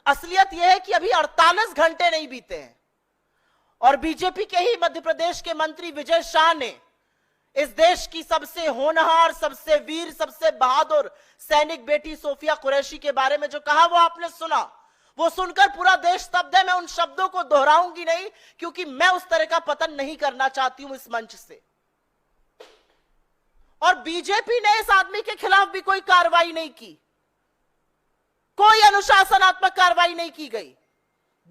असलियत यह है कि अभी 48 घंटे नहीं बीते हैं और बीजेपी के ही मध्य प्रदेश के मंत्री विजय शाह ने इस देश की सबसे होनहार, सबसे वीर, सबसे बहादुर सैनिक बेटी सोफिया कुरैशी के बारे में जो कहा वो आपने सुना। वो सुनकर पूरा देश स्तब्ध है। मैं उन शब्दों को दोहराऊंगी नहीं क्योंकि मैं उस तरह का पतन नहीं करना चाहती हूं इस मंच से। और बीजेपी ने इस आदमी के खिलाफ भी कोई कार्रवाई नहीं की, कोई अनुशासनात्मक कार्रवाई नहीं की गई।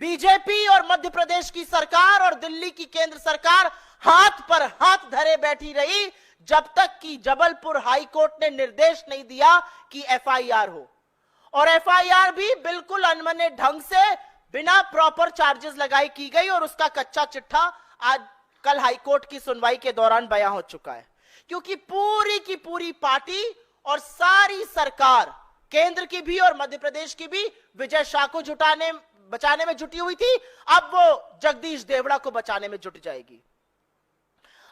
बीजेपी और मध्य प्रदेश की सरकार और दिल्ली की केंद्र सरकार हाथ पर हाथ धरे बैठी रही जब तक कि जबलपुर हाईकोर्ट ने निर्देश नहीं दिया कि एफआईआर हो। और एफआईआर भी बिल्कुल अनमने ढंग से बिना प्रॉपर चार्जेस लगाई की गई और उसका कच्चा चिट्ठा आज कल हाईकोर्ट की सुनवाई के दौरान बयां हो चुका है। क्योंकि पूरी की पूरी पार्टी और सारी सरकार, केंद्र की भी और मध्य प्रदेश की भी, विजय शाह को बचाने में जुटी हुई थी। अब वो जगदीश देवड़ा को बचाने में जुट जाएगी।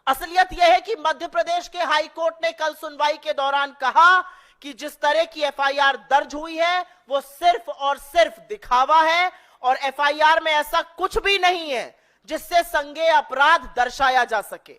असलियत यह है कि मध्य प्रदेश के हाई कोर्ट ने कल सुनवाई के दौरान कहा कि जिस तरह की एफआईआर दर्ज हुई है वो सिर्फ और सिर्फ दिखावा है और एफआईआर में ऐसा कुछ भी नहीं है जिससे संज्ञेय अपराध दर्शाया जा सके।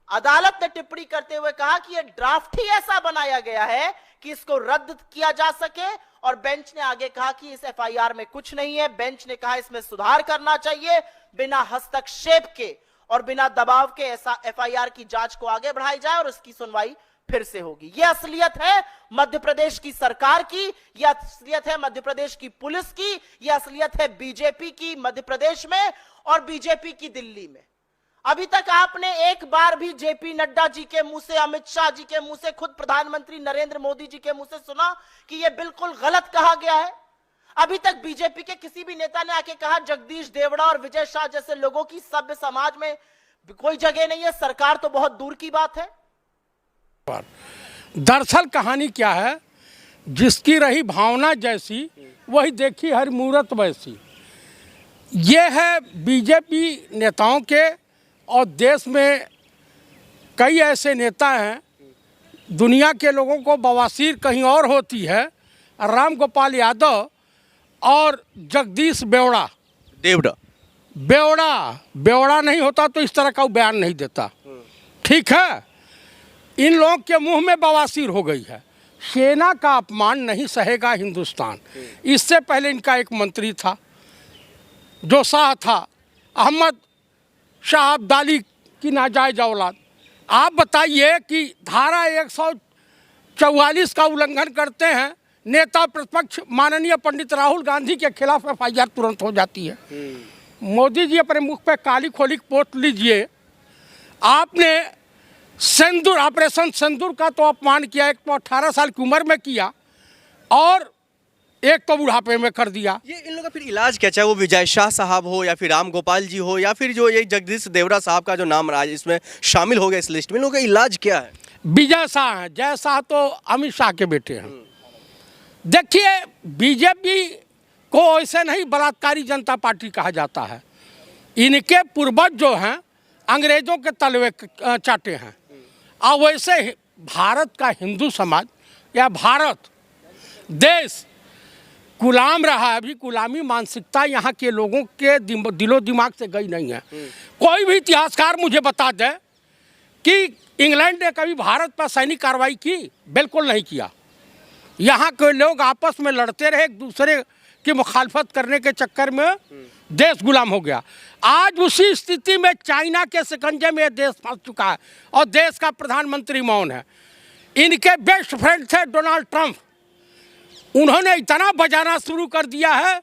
अदालत ने टिप्पणी करते हुए कहा कि यह ड्राफ्ट ही ऐसा बनाया गया है कि इसको रद्द किया जा सके। और बेंच ने आगे कहा कि इस एफआईआर में कुछ नहीं है। बेंच ने कहा इसमें सुधार करना चाहिए, बिना हस्तक्षेप के और बिना दबाव के ऐसा एफआईआर की जांच को आगे बढ़ाई जाए और उसकी सुनवाई फिर से होगी। यह असलियत है मध्य प्रदेश की सरकार की, यह असलियत है मध्य प्रदेश की पुलिस की, यह असलियत है बीजेपी की मध्य प्रदेश में और बीजेपी की दिल्ली में। अभी तक आपने एक बार भी जेपी नड्डा जी के मुंह से, अमित शाह जी के मुंह से, खुद प्रधानमंत्री नरेंद्र मोदी जी के मुंह से सुना कि यह बिल्कुल गलत कहा गया है? अभी तक बीजेपी के किसी भी नेता ने आके कहा जगदीश देवड़ा और विजय शाह जैसे लोगों की सभ्य समाज में कोई जगह नहीं है? सरकार तो बहुत दूर की बात है। दरअसल कहानी क्या है, जिसकी रही भावना जैसी वही देखी हर मूरत वैसी। ये है बीजेपी नेताओं के, और देश में कई ऐसे नेता हैं, दुनिया के लोगों को बवासीर कहीं और होती है। राम गोपाल यादव और जगदीश बेवड़ा नहीं होता तो इस तरह का बयान नहीं देता। ठीक है, इन लोगों के मुंह में बवासीर हो गई है। सेना का अपमान नहीं सहेगा हिंदुस्तान। इससे पहले इनका एक मंत्री था जो शाह था, अहमद शाह अब्दाली की नाजायज औलाद। आप बताइए कि धारा 144 का उल्लंघन करते हैं, नेता प्रतिपक्ष माननीय पंडित राहुल गांधी के खिलाफ एफआईआर तुरंत हो जाती है। मोदी जी अपने मुख पे काली खोली पोत लीजिए। आपने सिंदूर, ऑपरेशन सिंदूर का तो अपमान किया, एक तो 18 साल की उम्र में किया और एक तो बुढ़ापे में कर दिया। ये इन लोगों का फिर इलाज क्या, चाहे वो विजय शाह साहब हो या फिर राम गोपाल जी हो या फिर जो ये जगदीश देवड़ा साहब का जो नाम रहा है इसमें शामिल हो गया इस लिस्ट में, इन लोगों का इलाज क्या है? विजय शाह हैं, जय शाह तो अमित शाह के बेटे हैं। देखिए, बीजेपी को ऐसे नहीं बलात्कारी जनता पार्टी कहा जाता है। इनके पूर्वज जो हैं अंग्रेजों के तलवे चाटे हैं। और वैसे भारत का हिंदू समाज या भारत देश गुलाम रहा है। अभी गुलामी मानसिकता यहाँ के लोगों के दिलो दिमाग से गई नहीं है। कोई भी इतिहासकार मुझे बता दे कि इंग्लैंड ने कभी भारत पर सैनिक कार्रवाई की? बिल्कुल नहीं किया। यहाँ के लोग आपस में लड़ते रहे, एक दूसरे की मुखालफत करने के चक्कर में देश गुलाम हो गया। आज उसी स्थिति में चाइना के शिकंजे में देश फंस चुका है और देश का प्रधानमंत्री मौन है। इनके बेस्ट फ्रेंड थे डोनाल्ड ट्रंप। उन्होंने इतना बजाना शुरू कर दिया है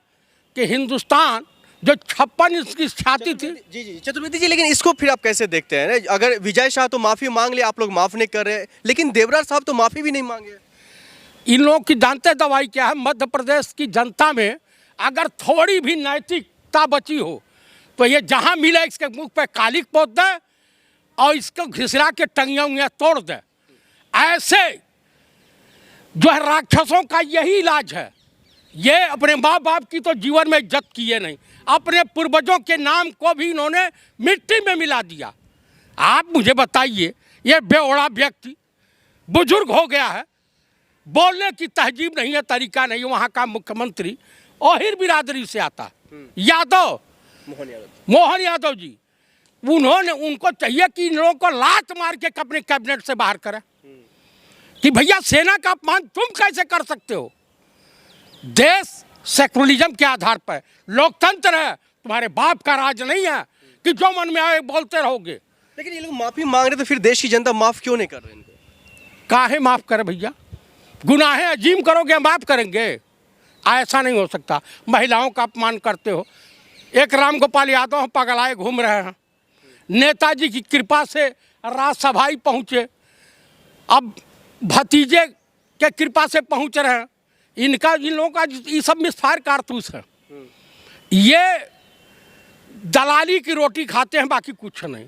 कि हिंदुस्तान जो 56 इसकी छाती थी। जी चतुर्वेदी जी, लेकिन इसको फिर आप कैसे देखते हैं? अगर विजय शाह तो माफ़ी मांग ले, आप लोग माफ़ नहीं कर रहे, लेकिन देवड़ा साहब तो माफ़ी भी नहीं मांगे। इन लोगों की जानते दवाई क्या है? मध्य प्रदेश की जनता में अगर थोड़ी भी नैतिकता बची हो तो ये जहाँ मिले इसके मुख पे कालिक पोत दे और इसको घिसरा के टंगियाँ उंगियाँ तोड़ दे। ऐसे जो है राक्षसों का यही इलाज है। ये अपने माँ बाप की तो जीवन में इज्जत किए नहीं, अपने पूर्वजों के नाम को भी इन्होंने मिट्टी में मिला दिया। आप मुझे बताइए, ये बेवड़ा व्यक्ति बुजुर्ग हो गया है, बोलने की तहजीब नहीं है, तरीका नहीं है। वहाँ का मुख्यमंत्री ओहिर बिरादरी से आता यादव, मोहन यादव जी, उन्होंने उनको चाहिए कि इन लोगों को लात मार के अपने कैबिनेट से बाहर करें कि भैया सेना का अपमान तुम कैसे कर सकते हो। देश सेकुलरिज्म के आधार पर लोकतंत्र है, तुम्हारे बाप का राज नहीं है कि जो मन में आए बोलते रहोगे। लेकिन ये लोग माफी मांग रहे तो फिर देश की जनता माफ क्यों नहीं कर रही इनको? काहे माफ करे भैया, गुनाहें अजीम करोगे माफ करेंगे? ऐसा नहीं हो सकता। महिलाओं का अपमान करते हो। एक राम गोपाल यादव पगलाए घूम रहे हैं, नेताजी की कृपा से राज्यसभा ही पहुँचे, अब भतीजे के कृपा से पहुँच रहे हैं। इन लोगों का ये सब मिसफायर कारतूस है। ये दलाली की रोटी खाते हैं, बाकी कुछ नहीं।